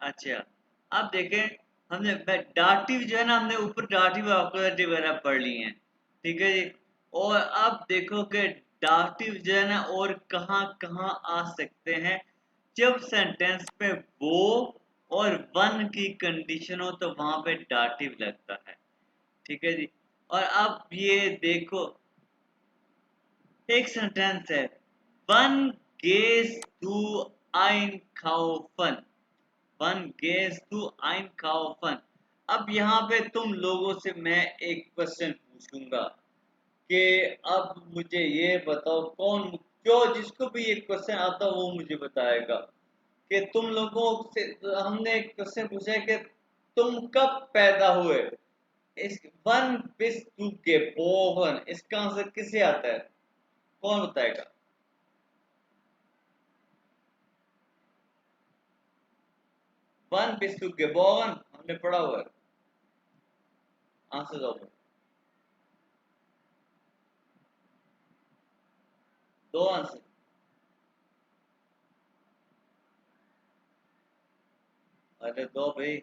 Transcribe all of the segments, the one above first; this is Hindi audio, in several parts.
अच्छा, अब देखें, हमने डाटिव जो है ना, हमने ऊपर डाटिव ऑक्यूपेटिव वगैरह पढ़ ली हैं, ठीक है जी। और अब देखो कि डाटिव जो है ना और कहाँ कहाँ आ सकते हैं, जब सेंटेंस में वो और वन की कंडीशन हो तो वहां पे डाटिव लगता है, ठीक है जी। और अब ये देखो, एक सेंटेंस है, वन गेस टू einkaufen, वन गेस टू einkaufen। अब यहाँ पे तुम लोगों से मैं एक क्वेश्चन पूछूंगा कि अब मुझे ये बताओ, कौन जो जिसको भी ये क्वेश्चन आता वो मुझे बताएगा कि तुम लोगों से हमने एक क्वेश्चन पूछा है कि तुम कब पैदा हुए। इस वन बिस टू गेबोरन, इसका आंसर किसे आता है, कौन बताएगा? वन बिस टू गेबोरन हमने पढ़ा हुआ है, आंसर दो, दो आंसर। अरे दो भाई।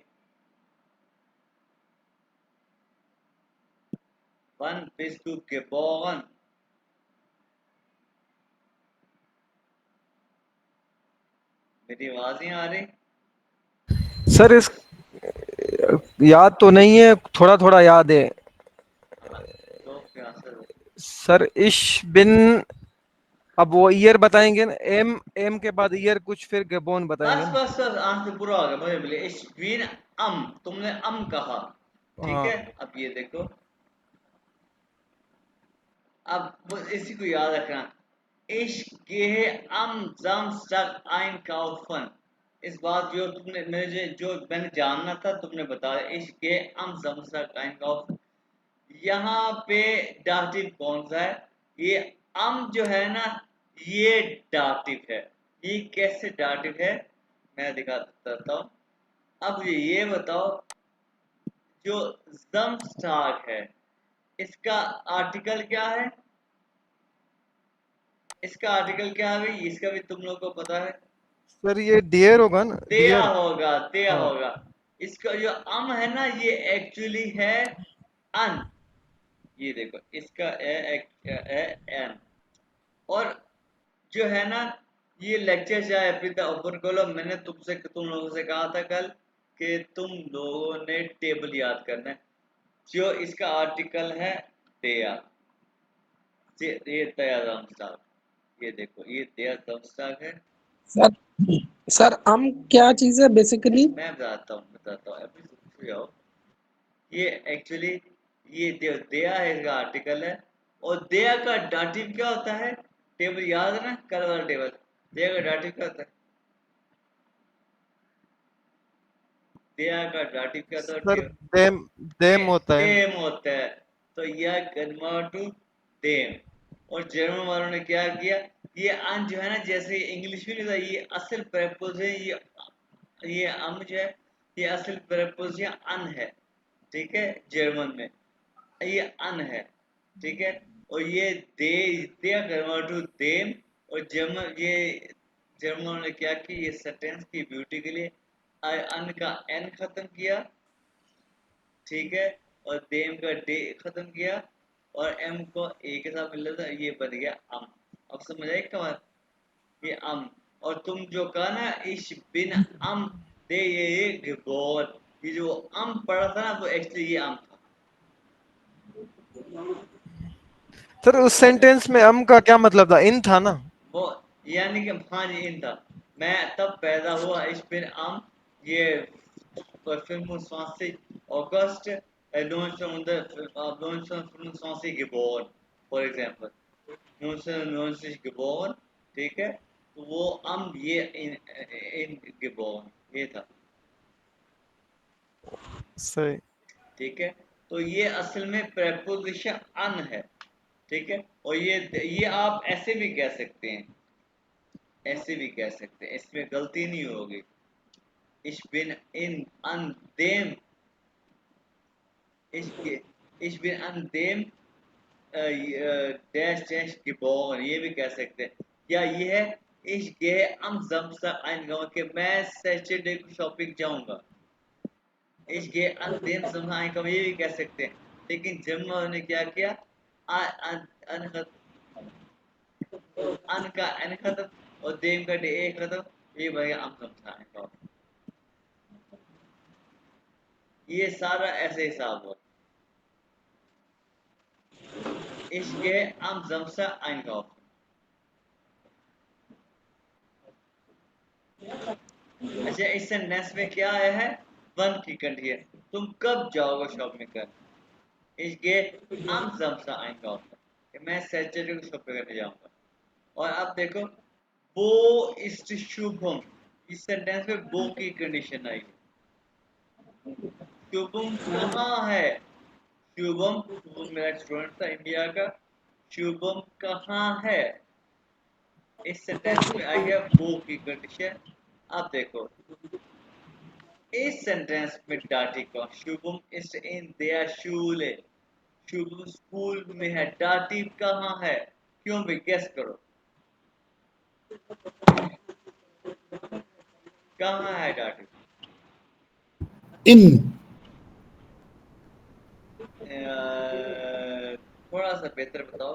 वन बिस टू गेबोरन, मेरी आवाज नहीं आ रही? सर इस याद तो नहीं है, थोड़ा थोड़ा याद है। हाँ, दो के आंसर दो। सर इश बिन, अब वो ईयर बताएंगे ना, एम एम के बाद ईयर कुछ, फिर गबोन बताएंगे बस ना। बस बस, आंसर पूरा हो गया, मुझे बोले इश्विन तुमने कहा, ठीक है। हाँ अब ये देखो, अब इसी को याद रखना, Ich gehe am Samstag einkaufen। इस बात जो तुमने मुझे जो मैंने जानना था तुमने बताया, Ich gehe am Samstag einkaufen। यहाँ पे डाटिव कौन सा है? ये अम जो है ना, ये डाटिव है। ये कैसे डाटिव है, मैं दिखा देता हूँ। अब ये बताओ, जो Samstag है, इसका आर्टिकल क्या है? इसका आर्टिकल क्या है भाई, इसका भी तुम लोग को पता है? सर ये डियर होगा ना, दिया डियर। होगा, दिया हाँ होगा। इसका जो अम है ना, ये एक्चुअली है अन। ये देखो, इसका है एन। और जो है ना, ये लेक्चर चाहे पिता ओपन खोलो, मैंने तुम लोगों से कहा था कल कि तुम लोगों ने टेबल याद करना है। जो इसका आर्टिकल है दया, ये दया दमस्ताक, ये देखो ये दया दमस्ताक है। सर सर हम क्या चीज है बेसिकली? मैं बताता हूँ अभी, रुक जाओ। ये एक्चुअली ये दया है, इसका आर्टिकल है। और दया का डाटिव क्या होता है? टेबल याद है ना, कल वाला टेबल। दया का डाटिव क्या होता है? दया का डाटिव क्या होता सर, है? देम देम होता है। देम होता है। तो यह कन्वर्ट टू देम। और जर्मन वालों ने क्या किया, ये अन जो है ना, जैसे इंग्लिश में नहीं था, ये असल प्रेपोजिशन, ये अम जो है, ये असल प्रेपोजिशन अन है, ठीक है, जर्मन में ये अन है, ठीक है। और ये दे कन्वर्ट टू देम। और जर्मन ये जर्मनों ने क्या की, ये सेंटेंस की ब्यूटी के लिए अन का एन खत्म किया, ठीक है। और देम का डे खत्म किया, और एम को ए के साथ मिल था, ये बन गया अम। अब समझ आए कमाल, ये अम। और तुम जो कहा ना, इश बिन अम दे ये geboren, ये जो अम पढ़ा था ना, वो एक्चुअली ये अम था। सर उस सेंटेंस में अम का क्या मतलब था, इन था ना। वो यानी कि हाँ जी, इन था। मैं तब पैदा हुआ, इस बिन अम, ये 25 August 1925 geboren, for example 1990 geboren, ठीक है। तो वो अम ये इन geboren, ये था, सही। ठीक है। तो ये असल में प्रेपोजिशन अन है, ठीक है। और ये आप ऐसे भी कह सकते हैं, ऐसे भी कह सकते हैं, इसमें गलती नहीं होगी। Ich bin in an dem, ich, ich bin an dem dash dash geboren, ये भी कह सकते हैं। या ये है Ich gehe am Samstag einkaufen कि मैं सैटरडे को शॉपिंग जाऊंगा। Ich gehe an dem Samstag einkaufen ये भी कह सकते हैं, लेकिन जम्मू ने क्या किया, अन का एन खत्म और देम का डे ए खत्म, ये बन गया am Samstag einkaufen। ये सारा ऐसे हिसाब हो। Ich gehe am Samstag einkaufen। अच्छा, इस सेंटेंस में क्या आया है, वन की कंडीशन, तुम कब जाओगे शॉपिंग करने। Ich gehe am Samstag einkaufen, कि मैं सैटरडे को शॉपिंग करने जाऊंगा। और अब देखो, वो इस्ट शुभम, इस सेंटेंस में वो की कंडीशन आई है। शुभम कहाँ है, शुभम, शुभम मेरा स्टूडेंट था इंडिया का, शुभम कहाँ है, इस सेंटेंस में आ गया वो की कंडीशन। अब देखो, इस सेंटेंस में डाटी कौन, Shubham is in their school, Shubham school में है, डाटी कहाँ है, क्यों भी गेस करो, कहाँ है डाटी। इन थोड़ा सा बेहतर बताओ।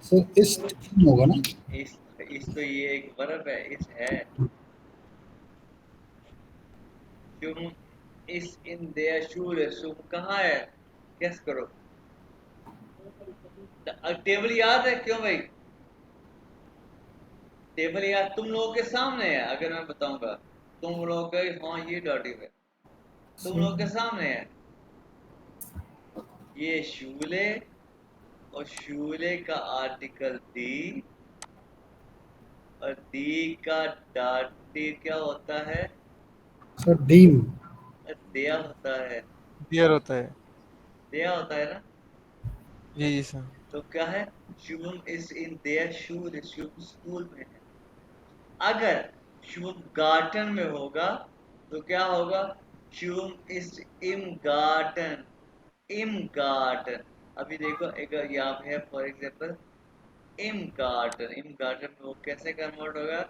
सर इस होगा ना। इस तो ये एक वर्ब है, इस है। Shubham is in their school, Shubham कहाँ है, गेस करो। टेबल याद है क्यों भाई, टेबल याद तुम लोगों के सामने है, अगर मैं बताऊंगा तुम लोगों का, हाँ ये डाटी है, तुम लोगों के सामने है, ये शूले और शूले का आर्टिकल दी, और दी का डाटिव क्या होता है, सर डीम दिया होता है, डियर होता है। दिया होता है ना। जी जी सर। तो क्या है, Shubham is in there Shool, Shubham school में है। अगर शुभम गार्डन में होगा तो क्या होगा, Shubham is in garden, in garden. अभी देखो एक यहाँ पे है फॉर एग्जाम्पल इम गार्डन, इम गार्डन में वो कैसे कन्वर्ट होगा,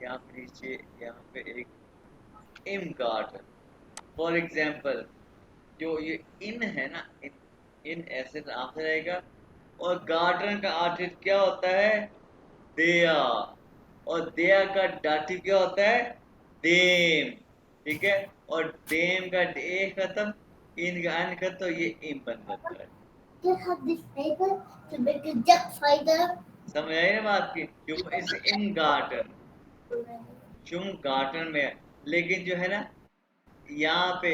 यहाँ पे नीचे, यहाँ पे एक इम गार्डन। फॉर एग्जाम्पल जो ये इन है ना, इन ऐसे आंसर रहेगा, और गार्डन का आर्टिस्ट क्या होता है, दिया, और दिया का दाटिव क्या होता है, देम, ठीक है, और देम का डे खत्म, इन का एन खत्म, तो ये इम बन जाता है। have this paper to make a duck fighter. समझ आई ना बात की, शुभ इस इन गार्डन, शुभ गार्डन में है। लेकिन जो है ना यहाँ पे,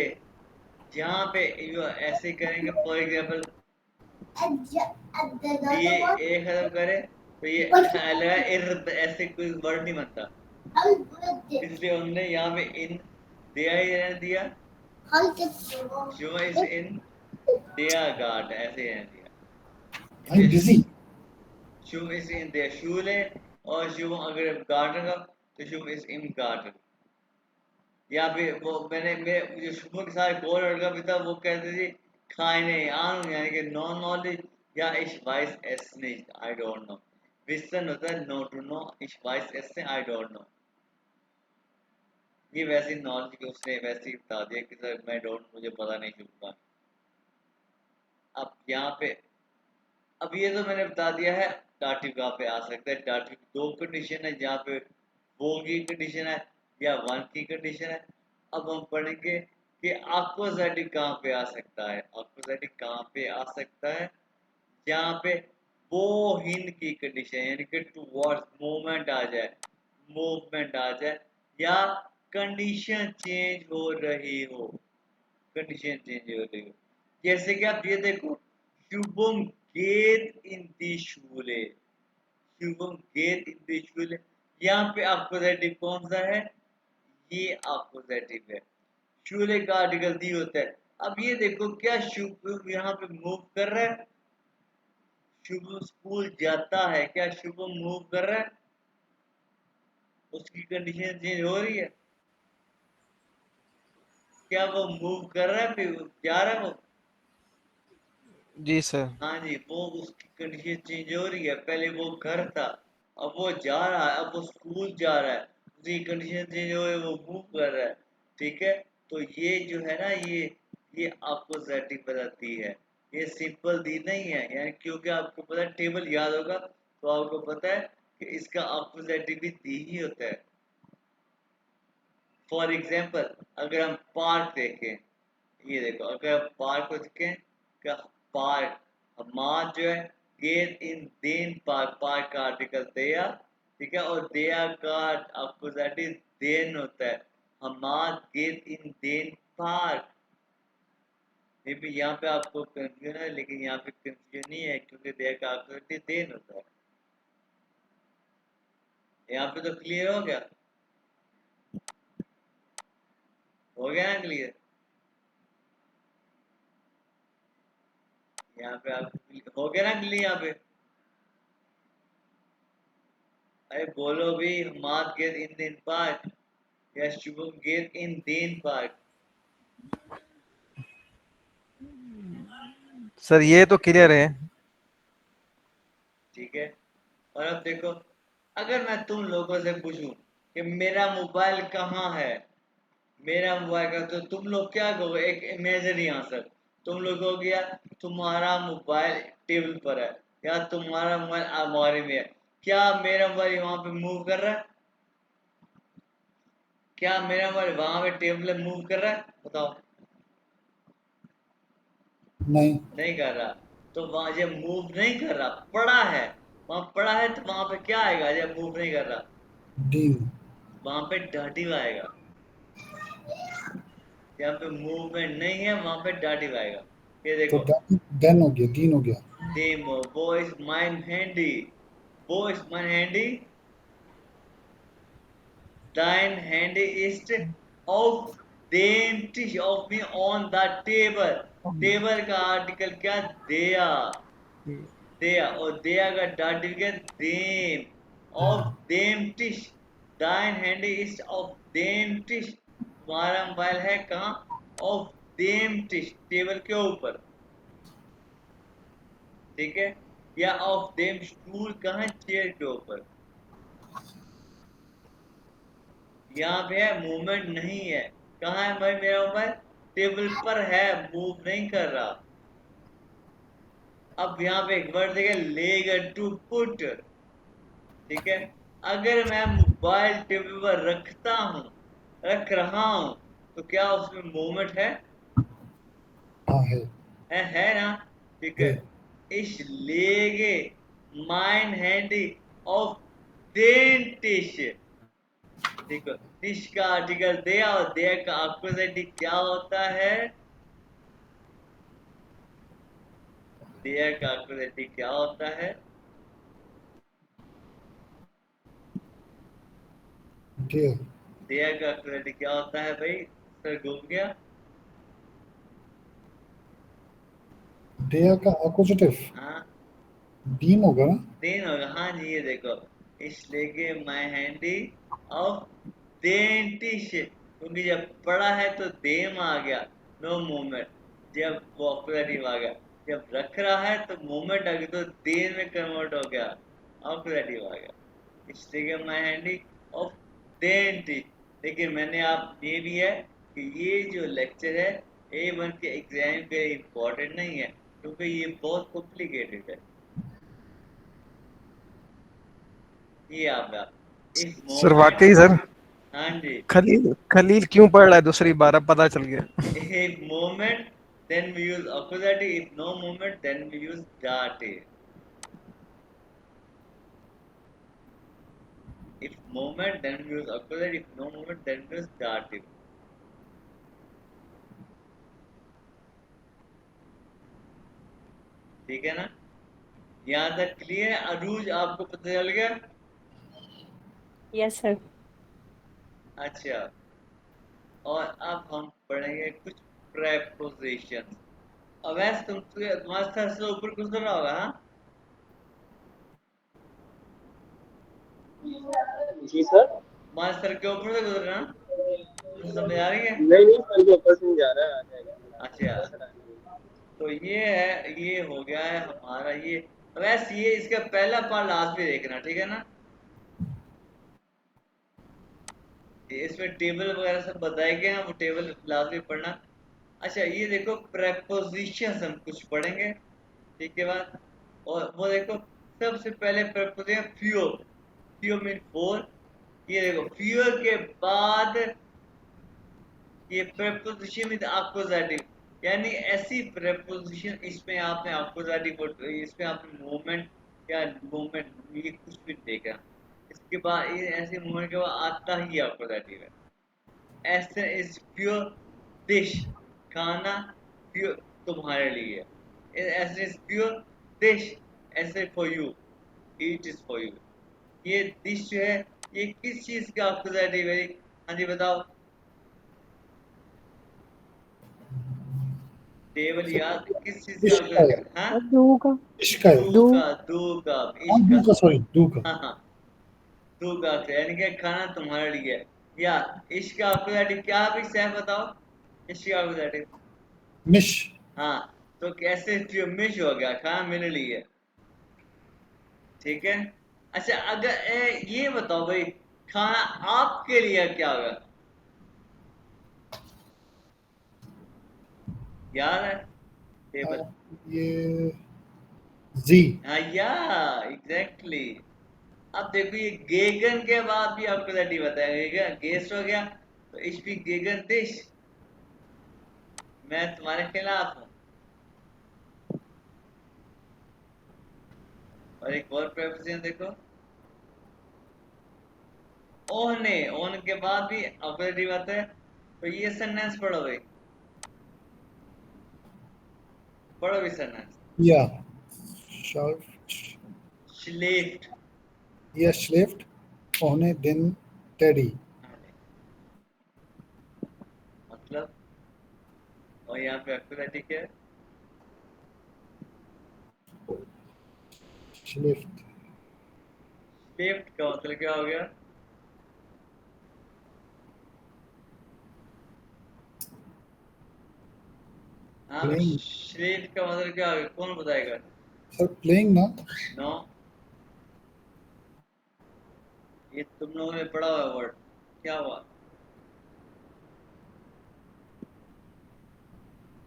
जहाँ पे यो ऐसे करेंगे फॉर एग्जाम्पल ये ए खत्म करे तो ये लगा इर्द, ऐसे कोई वर्ड नहीं बनता, इसलिए उन्होंने यहाँ पे इन दिया ही रहने दिया, शुभ इस इन दिया गार्ड ऐसे रहने दिया। आई बिजी शुभ इस इन दिया शूल है, और शुभ अगर गार्डन का तो शुभ इस इन गार्डन। यहाँ पे वो मैंने मेरे जो शुभ के साथ एक और लड़का भी था, वो कहते थे keine Ahnung, यानी कि नो नॉलेज, या ich weiß es nicht, I don't know। विसन होता है know to know, ich weiß es नहीं, I don't know। ये वैसी नॉलेज की उसने वैसे ही बता दिया कि सर मैं डोंट, मुझे पता नहीं शुभ का। अब यहाँ पे, अब ये तो मैंने बता दिया है डाटिव कहाँ पे आ सकता है। डाटिव दो कंडीशन है, जहाँ पे वो की कंडीशन है या वन की कंडीशन है। अब हम पढ़ेंगे कि अपोजिटिव कहाँ पे आ सकता है, अपोजिटिव कहाँ पे आ सकता है, जहाँ पे वो हिंद की कंडीशन यानी कि टुवर्ड्स मूवमेंट आ जाए, मूवमेंट आ जाए, या कंडीशन चेंज हो रही हो, कंडीशन चेंज हो रही हो। जैसे कि आप ये देखो, Shubham get in the school, Shubham get in the school, यहाँ पे अपोजिटिव कौन सा है, ये अपोजिटिव है, शूले का आर्टिकल दी होता है। अब ये देखो क्या शुभम यहाँ पे मूव कर रहा है, शुभम स्कूल जाता है, क्या शुभम मूव कर रहा है, उसकी कंडीशन चेंज हो रही है, क्या वो मूव कर रहा है, फिर जा रहा है वो, जी सर। हाँ जी, वो उसकी कंडीशन चेंज हो रही है। पहले वो घर था, अब वो जा रहा है, अब वो स्कूल जा रहा है, उसकी कंडीशन चेंज हो रही है, वो मूव कर रहा है। ठीक है, तो ये जो है ना, ये आपको जेटिंग बताती है। ये सिंपल दी नहीं है, यानी क्योंकि आपको पता है, टेबल याद होगा तो आपको पता है कि इसका अपोजिटिव भी दी ही होता है। फॉर एग्जाम्पल, अगर हम पार्क देखें, ये देखो, अगर आप पार्क को देखें, क्या पार्क, हमाद जो है, गेट इन देन पार्क, पार्क का आर्टिकल दिया, ठीक है, और दिया का अपोजिटिव देन होता है। हमाद गेट इन देन पार्क। मे बी यहाँ पे आपको कंफ्यूजन है, लेकिन यहाँ पे कंफ्यूजन नहीं है, क्योंकि दिया का अपोजिटिव देन होता है। यहाँ पे तो क्लियर हो गया, हो गया ना क्लियर? यहाँ पे आप हो गया ना क्लियर यहाँ पे? अरे बोलो भी, Hamad get in then park या Shubham get in then park. Sir ये तो क्लियर है। ठीक है, और अब देखो, अगर मैं तुम लोगों से पूछूं कि मेरा मोबाइल कहाँ है, मेरा मोबाइल का, तो तुम लोग क्या कहोगे? एक इमेजिनरी आंसर। तुम लोग हो गया, तुम्हारा मोबाइल टेबल पर है, या तुम्हारा मोबाइल अलमारी में है। क्या मेरा मोबाइल वहां पे मूव कर रहा है? क्या मेरा मोबाइल वहां पे टेबल पे मूव कर रहा है? बताओ। नहीं। नहीं कर रहा। तो वहां जब मूव नहीं कर रहा, पड़ा है, वहां पड़ा है, तो वहां पे क्या आएगा जब मूव नहीं कर रहा? डीम। वहां पे डाटिव आएगा। जहाँ पे मूवमेंट नहीं है, वहां पे डाटिव आएगा। ये तो देखो, देन हो गया, डीन हो गया। demo, wo ist mein Handy? Wo ist mein Handy? Dein Handy ist auf dem Tisch, auf me on the table. Table का आर्टिकल क्या? दिया। दिया, और दिया का डाटिव क्या? देम। ऑफ देम टिश, दाइन हैंडी इज ऑफ देम टिश। तुम्हारा मोबाइल है कहाँ? ऑफ देम टिश, टेबल के ऊपर। ठीक है, या ऑफ देम स्टूल, कहाँ? चेयर के ऊपर। यहाँ पे है, मूवमेंट नहीं है। कहाँ है भाई मेरा मोबाइल? टेबल पर है, मूव नहीं कर रहा। अब यहाँ पे एक वर्ड देखे, लेग टू पुट। ठीक है, अगर मैं मोबाइल टेबल पर रखता हूँ, रख रहा हूँ, तो क्या उसमें मूवमेंट है? हाँ है। है ना? ठीक है, है। इस लेगे माइन हैंडी ऑफ देन टिश। देखो, टिश का आर्टिकल दिया, और दिया का अपोजिट क्या होता है? दिया का अपोजिट क्या होता है? डियर। दिया का अपोजिट क्या होता है भाई? सर घूम गया। डेयर का अपोजिटिव हाँ, डीम होगा ना। देन होगा। हाँ जी, ये देखो, इसलिए माई हैंडी ऑफ देन टिश, क्योंकि जब पड़ा है तो देम आ गया, नो मूवमेंट। जब वो ऑपरेटिव आ गया, जब रख रहा है तो मूवमेंट आ गई, तो देर में कन्वर्ट हो गया, ऑपरेटिव आ गया। इसलिए माई हैंडी ऑफ देन टिश। लेकिन मैंने आप ये भी है कि ये जो लेक्चर है, A1 के एग्जाम के इम्पोर्टेंट नहीं है, क्योंकि ये बहुत कॉम्प्लिकेटेड है। ये आप इस सर मोमेंट। वाकई सर, हाँ जी, खलील खलील क्यों पढ़ रहा है दूसरी बार, अब पता चल गया। if moment then we use accusative, if no moment then we use dative। if moment then we use accusative, if no moment then we use dative। ठीक है ना? यहाँ तक क्लियर है? अरूज आपको पता चल गया? Yes sir. अच्छा, और अब हम पढ़ेंगे कुछ प्रेपोजिशन। अब वैसे तुम्हारे सर से ऊपर गुजर रहा होगा, हाँ? जी सर। तुम्हारे सर के ऊपर से गुजर रहा ना? तुम समझ आ रही है? नहीं नहीं, सर के ऊपर से नहीं जा रहा है, आ जाएगा। अच्छा, तो ये है, ये हो गया है हमारा ये। वैसे ये इसका पहला पार्ट लास्ट में देखना, ठीक है ना। इसमें टेबल वगैरह सब बताए गए हैं, वो टेबल लास्ट में पढ़ना। अच्छा ये देखो प्रेपोजिशंस हम कुछ पढ़ेंगे, ठीक है बात। और वो देखो सबसे पहले preposition few, few mean four. ये देखो फ्यू के बाद ये प्रेपोजिशन विद एक्कुजेटिव, यानी ऐसी प्रेपोजिशन, इसमें आपने एक्कुजेटिव, इसमें आपने मूवमेंट या मूवमेंट ये कुछ भी देखा। इसके बाद ये ऐसे मूवमेंट के बाद आता ही एक्कुजेटिव है। ऐसे इज प्योर डिश, खाना प्योर तुम्हारे लिए। ऐसे इज प्योर डिश, ऐसे for you, it is for you. ये डिश जो है ये किस चीज का एक्कुजेटिव है? हाँ जी बताओ। टेबल याद किस चीज का इश्क का है, हाँ और दो का इश्क का है। दू का, दू का, हाँ, इश्क दू का। का, सॉरी, दू का। हाँ हाँ, दू का यानी कि खाना तुम्हारे लिए है। या इश्क का एक्कुजेटिव क्या है भाई, सैफ बताओ। इश्क का एक्कुजेटिव मिश, हाँ, तो कैसे जो मिश हो गया, खाना मेरे लिए, ठीक है। अच्छा अगर ये बताओ भाई, खाना आपके लिए क्या होगा, याद है टेबल। ये जी, हाँ या एग्जैक्टली। अब देखो ये गेगन के बाद भी आपको दैट बताया, गेस्ट हो गया तो इस भी गेगन दिश, मैं तुम्हारे खिलाफ हूँ। और एक और प्रेपोजिशन देखो, ओहने, ओन के बाद भी ऑपरेटिव आता है। तो ये सेंटेंस पढ़ो भाई, पढ़ो भी सेंटेंस। या शार्फ, स्लेव्ड, या schläft ohne den Teddy. मतलब, और यहाँ पे एक्कुरेटिव है Schläft. स्लेव्ड का मतलब क्या हो गया? हाँ Playing. स्लेव्ड का मतलब क्या हो गया, कौन बताएगा? Sir, playing ना? नो, ये तुम लोगों ने पढ़ा हुआ वर्ड, क्या हुआ?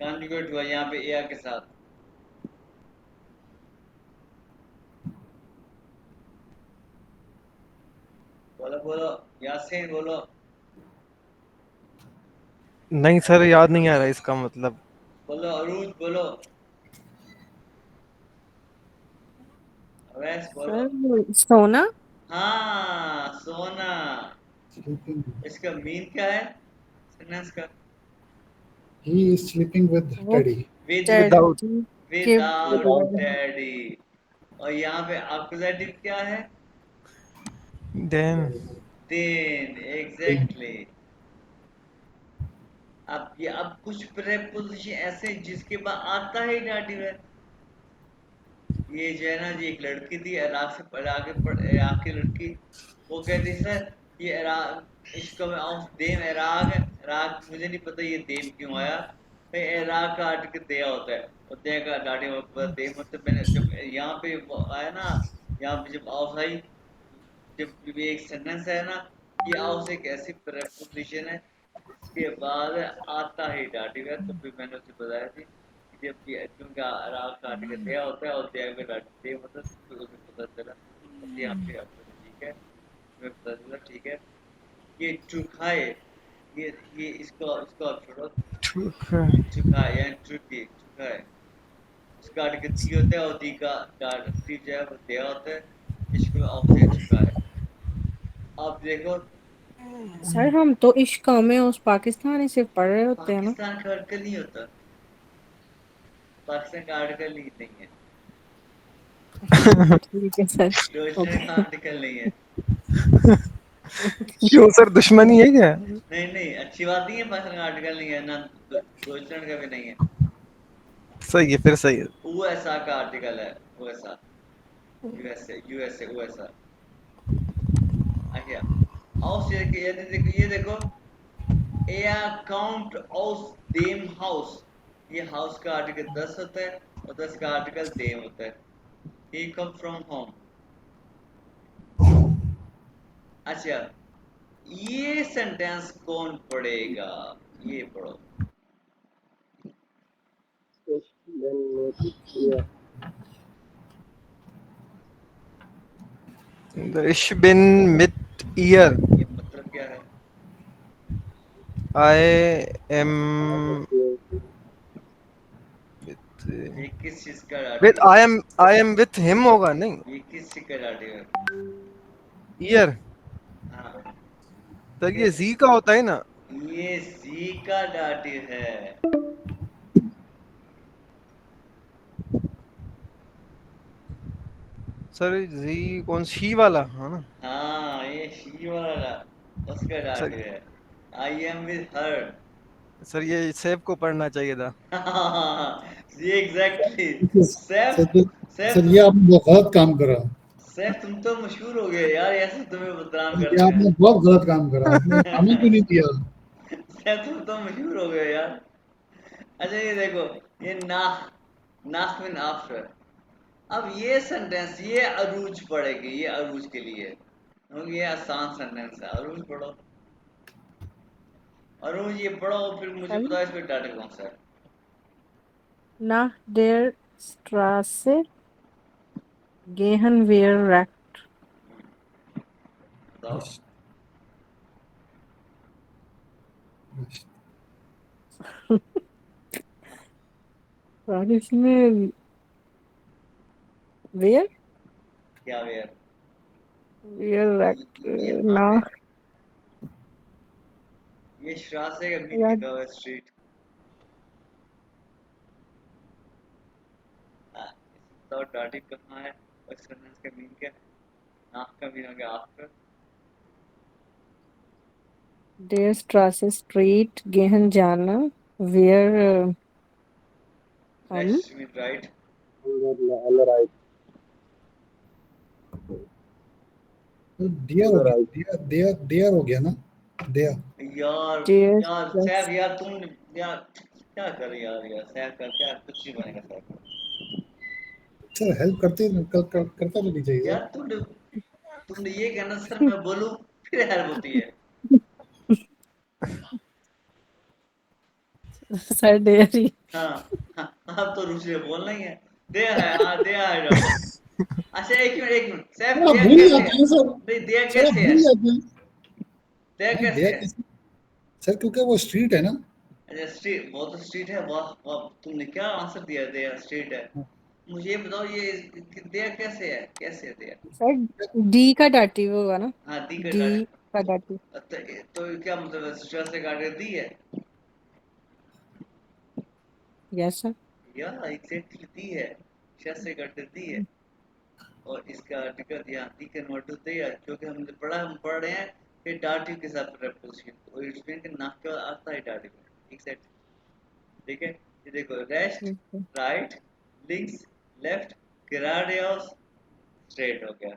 कॉन्जुगेट हुआ यहाँ पे एयर के साथ। बोलो बोलो, यासीन बोलो। नहीं सर, याद नहीं आ रहा इसका मतलब। बोलो अरूज बोलो, अवैस बोलो। सर सोना। हाँ सोना। Sleeping. इसका मीन क्या है सेंटेंस का? He is sleeping with वो Teddy. विद, विदाउट, के विदाउट डैडी। और यहाँ पे एक्कुजेटिव क्या है? देन, देन, एग्जैक्टली। अब ये अब कुछ प्रेपोजिशन ऐसे जिसके बाद आता ही डाटिव है। ये जो है ना जी, एक लड़की थी इराक से इराक की लड़की, वो कहती सर ये इराक इसको में ऑफ देम इराक है, इराक मुझे नहीं पता ये देम क्यों आया। फिर इराक का आर्टिकल दिया होता है, और दे का डाटी देम मतलब मैंने जब यहाँ पे वो आया ना, यहाँ पे जब ऑफ आई, जब ये एक सेंटेंस है ना, ये ऑफ एक ऐसी प्रेपोजिशन है इसके बाद आता ही डाटिव है। तो फिर मैंने उसे बताया थी कि जब ये क्योंकि राग का आर्टिकल दिया होता है और दिया हुआ डाटिव दे होता है, तो उसे पता चला। अब यहाँ पे आपको ठीक है, तुम्हें पता चला, ठीक है। ये चुखाए, ये इसको इसको आप छोड़ो, ठीक है। चुखाए यानी चुकी, चुखाए उसका आर्टिकल दी होता है, और दी का दी जो है वो दिया होता है, इसको ऑफ से चुकाए। अब देखो सर हम तो इश्क में उस पाकिस्तानी से पढ़ रहे होते हैं ना। पाकिस्तान का आर्टिकल नहीं होता, पाकिस्तान का आर्टिकल ही नहीं है, ठीक है सर। डॉइचलैंड का आर्टिकल नहीं है। क्यों सर, दुश्मनी है क्या? नहीं नहीं, अच्छी बात नहीं है, पाकिस्तान का आर्टिकल नहीं है ना, डॉइचलैंड का भी नहीं है। सही है, फिर सही है। यूएसए का आर्टिकल है, यूएसए, यूएसए, यूएसए, यूएसए। अच्छा हाउस, ये देखो, air count house them house, ये हाउस का आर्टिकल 10 होता है और 10 का आर्टिकल देम होता है। ही कम फ्रॉम होम। अच्छा, ये सेंटेंस कौन पढ़ेगा? ये पढ़ो। Ich bin mit ihr. ये मतलब क्या है? I am with ये किस चीज का with डाटिव है? I am with him होगा नहीं ये किस चीज का डाटिव है? ईयर। हाँ, तो ये जी का होता है ना। ये सी का डाटिव है। सर जी कौन शी वाला है ना। हाँ, ये शी वाला उसका सर डाटिव है। I am with her. Sir ये सेफ को पढ़ना चाहिए था। ये exactly. Sir Saif sir Saif ये आपने बहुत गलत काम करा। सैफ तुम तो मशहूर हो गए यार, ऐसे तुम्हें बदनाम ये करते आपने बहुत गलत काम करा, आपने काम ही क्यों नहीं दिया? हैं। सैफ तुम तो मशहूर हो गए यार। अच्छा ये देखो, ये नाक, नाक में आफ्टर। अब ये सेंटेंस, ये अरूज पड़ेगी, ये अरूज के लिए क्योंकि ये आसान सेंटेंस है। अरूज पढ़ो, अरूज ये पढ़ो, फिर मुझे सर बताओ इसमें टाइटल कौन सा है। nach der Straße gehen wir rechts. बताओ। और इसमें where क्या वेयर? wir rechts यहाँ पे nach ये श्रासे का मीन या लिखा हुआ है, स्ट्रीट। बताओ डाटिव कहाँ है और सेंटेंस का मीन क्या है? नाक का मीन हो गया after. der Straße Street gehen जाना wir हम रेस्ट मीन राइट। तो दिया हो गया, दिया दिया दिया हो गया ना, दिया। यार der यार सैफ, Straße यार तुम यार क्या कर यार, यार सैफ का क्या कुछ नहीं बनेगा सैफ। सर हेल्प करता रहनी चाहिए सर। यार तुमने तुमने ये कहना सर मैं बोलूं फिर हेल्प होती है। सर डेयरी हाँ, हाँ, अब तो दूसरे बोलना ही है। दया है, हाँ दया है डॉक्टर। अच्छा एक मिनट सैफ, सर आप दया भूल ही कैसे है? जाते हैं सर। नहीं दया सर आप कैसे भूल है? ही जाते हैं। दया नहीं कैसे दिया है? कैसे? सर क्योंकि वो स्ट्रीट है ना। अच्छा स्ट्रीट, वो तो स्ट्रीट है। वाह वाह, तुमने क्या आंसर दिया, दया स्ट्रीट है। मुझे ये बताओ ये दया कैसे है, कैसे है दया? सर डी का डाटिव होगा ना हाँ दी का डी डाट। का डाटिव तो क्या मतलब है, स्ट्रेस से काट दी है? यस सर या एग्जैक्टली दी है, स्ट्रेस से काट दी है। और इसका आर्टिकल यहाँ दी कन्वर्ट होते हैं क्योंकि हमने पढ़ा, हम पढ़ रहे हैं कि डाटिव के साथ प्रपोजिशन और इसमें कि नाक का आता है डाटिव एग्जैक्ट। ठीक है, ये देखो रेस्ट, राइट, लिंक्स, लेफ्ट, ग्राडियस, स्ट्रेट हो गया।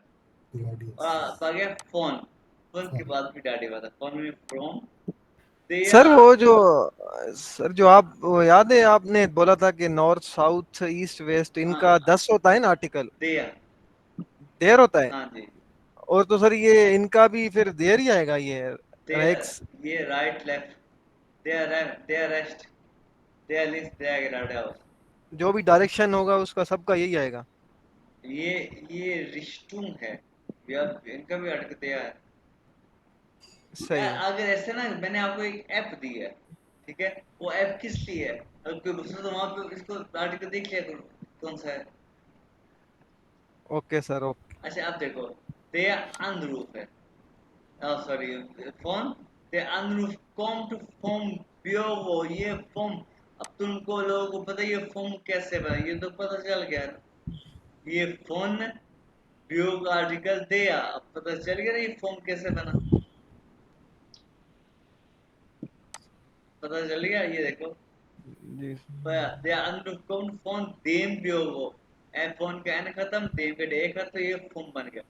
और आ गया फोन। फोन के बाद भी डाटिव आता है, फोन में फ्रॉम, सर दिया। वो जो सर जो आप वो याद है आपने बोला था कि नॉर्थ साउथ ईस्ट वेस्ट इनका हाँ 10 होता है ना आर्टिकल। दिया। देयर होता है। हाँ जी। और तो सर ये इनका भी फिर देयर ही आएगा ये दिया, रेक्स। ये राइट लेफ्ट, दिया रेस्ट, दिया लिंक्स, दिया ग्राडियस। जो भी डायरेक्शन होगा उसका सबका यही आएगा। ये ये रिश्तुम है। इनका भी अटक दिया है। सही यार है। अगर ऐसे ना, मैंने आपको एक ऐप दी है, ठीक है, वो ऐप किस लिए है? अगर कोई दूसरा तो वहां पे इसको आर्टिकल देख लिया करो कौन सा है। Okay sir okay. अच्छा अब देखो, दे अनरूफ है, सॉरी फोन, दे अनरूफ कॉम टू फॉर्म बियोगो, ये फॉर्म। अब तुमको लोगों को पता है ये फॉर्म कैसे बना, ये तो पता चल गया ना। ये फोन बियो का आर्टिकल दिया, अब पता चल गया ना ये फॉर्म कैसे बना, पता चल गया। ये देखो, जी दे अनुकूल फोन देम बियोगो, ए फोन का एन खत्म, देम का डे खत्म, तो ये फॉर्म बन गया।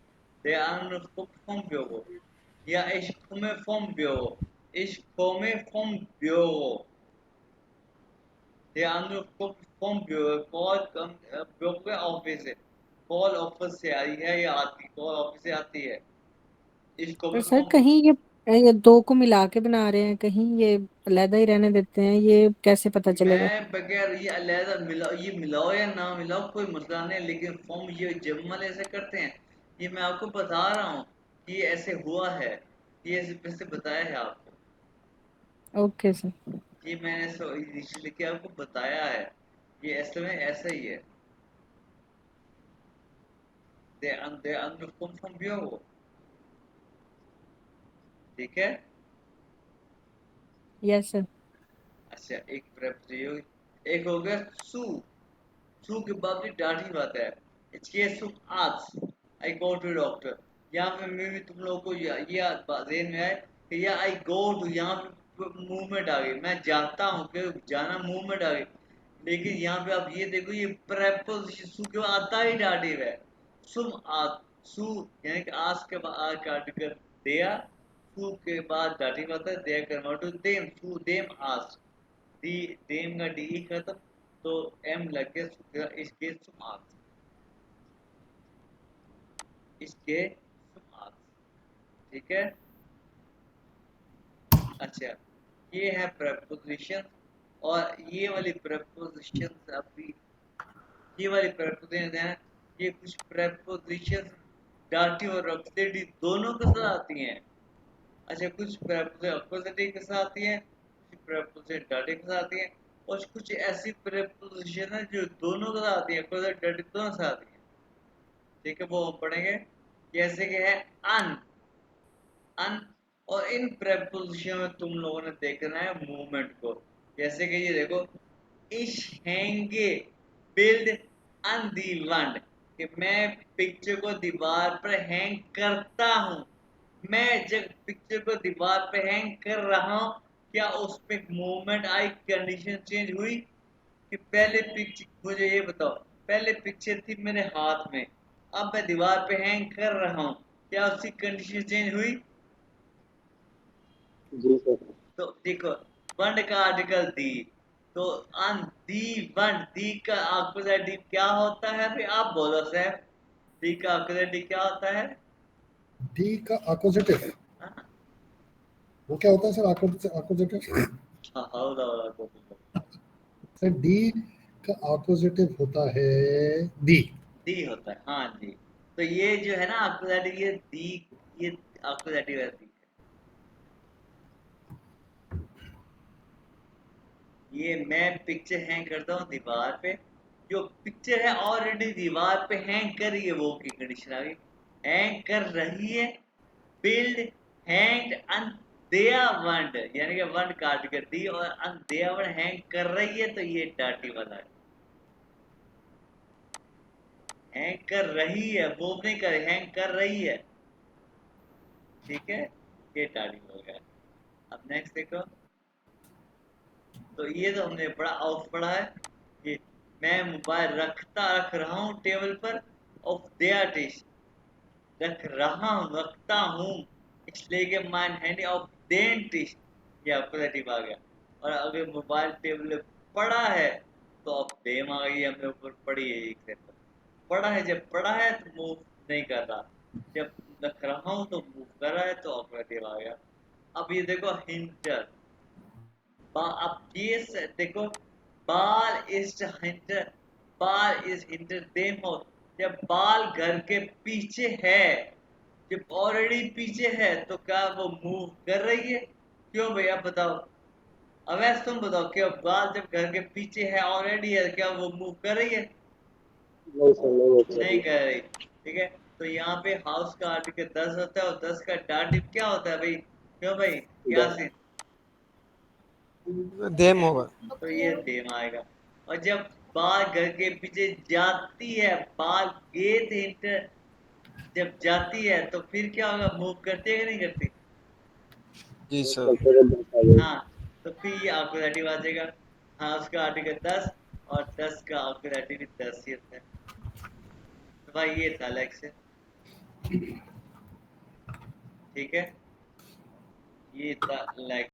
दे अनुकूल फोन बियोगो, या इश्क में फोन बियोगो, इश्क में फोन बियोगो। दे आंध्र फ्रॉम कॉल ऑफिस से, कॉल ऑफिस से आई है या आती, कॉल ऑफिस से आती है, इसको पर भी सर फ्रॉम। कहीं ये दो को मिला के बना रहे हैं, कहीं ये अलग ही रहने देते हैं, ये कैसे पता चलेगा? मैं बगैर ये अलहदा मिलाओ, ये मिलाओ या ना मिलाओ कोई मसला नहीं, लेकिन फॉर्म ये जमल ऐसे करते हैं, ये मैं आपको बता रहा हूँ कि ये ऐसे हुआ है, ये ऐसे बताया है आपको, ओके सर। ये मैंने लिख के आपको बताया है, ये ऐसे में ऐसा ही है। दे अंदर कौन फॉर्म भी हो वो, ठीक है। Yes sir. अच्छा एक प्रेप, एक हो गया सू, सू के बाद भी डांटी बात है, इसके सू आज आई गो टू डॉक्टर, यहाँ पे मैं भी तुम लोगों को ये ज़हन में आए कि या आई गो टू, यहाँ पे मूवमेंट आ गई, मैं जाता हूँ कि जाना मूवमेंट आ गई, लेकिन यहाँ पे आप ये देखो ये प्रेपोजिशन सू के बाद आता ही डांटिव है, सुम आज, सू यानी कि आज के बाद आज काट कर दिया, सू के बाद डांटिव आता है, दिया कन्वर्ट टू देम, सू देम आज, डी देम का डी खत्म, तो एम लग गया सूखेगा, इसके सुमात, इसके सुमात, ठीक है। अच्छा ये है प्रपोजिशन, और ये वाली प्रपोजिशन अभी, ये वाली प्रपोजिशन है, ये कुछ प्रपोजिशन डाटिव और ऑक्सीडेटिव दोनों के साथ आती हैं। अच्छा कुछ प्रपोजिशन ऑक्सीडेटिव के साथ आती हैं, कुछ प्रपोजिशन डाटिव के साथ आती हैं, और कुछ ऐसी प्रपोजिशन है जो दोनों के साथ आती है, ऑक्सीडेटिव डाटिव दोनों के साथ आती है, ठीक है वो हम पढ़ेंगे। जैसे कि है अन, अन, और इन प्रेपोजिशन में तुम लोगों ने देखना है मूवमेंट को, जैसे कि ये देखो, इश हैंगे बिल्ड अन दी वंड, कि मैं पिक्चर को दीवार पर हैंग करता हूँ, मैं जब पिक्चर को दीवार पर हैंग कर रहा हूँ, क्या उसमें मूवमेंट आई, कंडीशन चेंज हुई, कि पहले पिक्चर, मुझे ये बताओ, पहले पिक्चर थी मेरे हाथ में, अब मैं दीवार पे हैंग कर रहा हूँ, क्या उसकी कंडीशन चेंज हुई? जी सर। तो देखो वन का आर्टिकल दी, तो अन दी वन, दी का ऑपोजिट क्या होता है भाई, आप बोलो सर, दी का ऑपोजिट क्या होता है? डी का अपोजिटिव, हाँ, वो क्या होता है सर? अपोजिटिव सर, डी का अपोजिटिव होता है दी। दी होता है, हाँ जी, तो ये जो है ना ऑपोजिट, ये दी, ये ऑपोजिट है दी, ये मैं पिक्चर हैंग करता हूँ दीवार पे, जो पिक्चर है ऑलरेडी दीवार पे हैंग कर रही है, वो की कंडीशन आ गई, हैंग कर रही है, बिल्ड हैंग अनदेया वंड, यानी कि वंड काट कर दी और अनदेया वंड हैंग कर रही है, तो ये डाटी वाला है, हैंग कर रही है, वो नहीं कर, हैंग कर रही है, ठीक है, ये डाटी हो गया। अब नेक्स्ट देखो, तो ये तो हमने बड़ा ऑफ पढ़ा है कि मैं मोबाइल रख रहा हूँ टेबल पर, ऑफ देयर डिश, रखता हूँ, इसलिए कि माइन हैंडी ऑफ देन डिश, ये अपोजिटिव आ गया, और अगर मोबाइल टेबल पे पड़ा है तो ऑफ देम आ गई, हमने ऊपर पड़ी है एक सेकंड, पड़ा है, जब पड़ा है तो मूव नहीं कर रहा, जब रख रहा हूँ तो मूव कर रहा है, तो ऑपरेटिव आ गया। अब ये देखो हिंटर, अब ये देखो, बाल इज हिंटर, बाल इज हिंटर देम हो, जब बाल घर के पीछे है, जब ऑलरेडी पीछे है, तो क्या वो मूव कर रही है? क्यों भैया बताओ, अवैस तुम बताओ, क्या बाल जब घर के पीछे है ऑलरेडी है, क्या वो मूव कर रही है? नहीं सर, नहीं होता नहीं कर रही, ठीक है। तो यहाँ पे हाउस का आर्टिकल 10 होता है, और 10 का डाटिव क्या होता है भाई, क्यों भाई, क्या है। सीन देम है? होगा। तो ये देम आएगा, और जब बाल घर के पीछे जाती है, बाल गेंद इंटर जब जाती है, तो फिर क्या होगा, मूव करती है कि नहीं करती? जी वो सर। करते हुए देखा गया। हाँ, तो फिर ये ऑक्यूरेटिव आ जाएगा, हाँ उसका आर्टिकल 10, और 10 का ऑक्यूरेटिव 10 ही होता है, तो भाई ये था लेक्चर, ठीक है, ये था लेक्चर।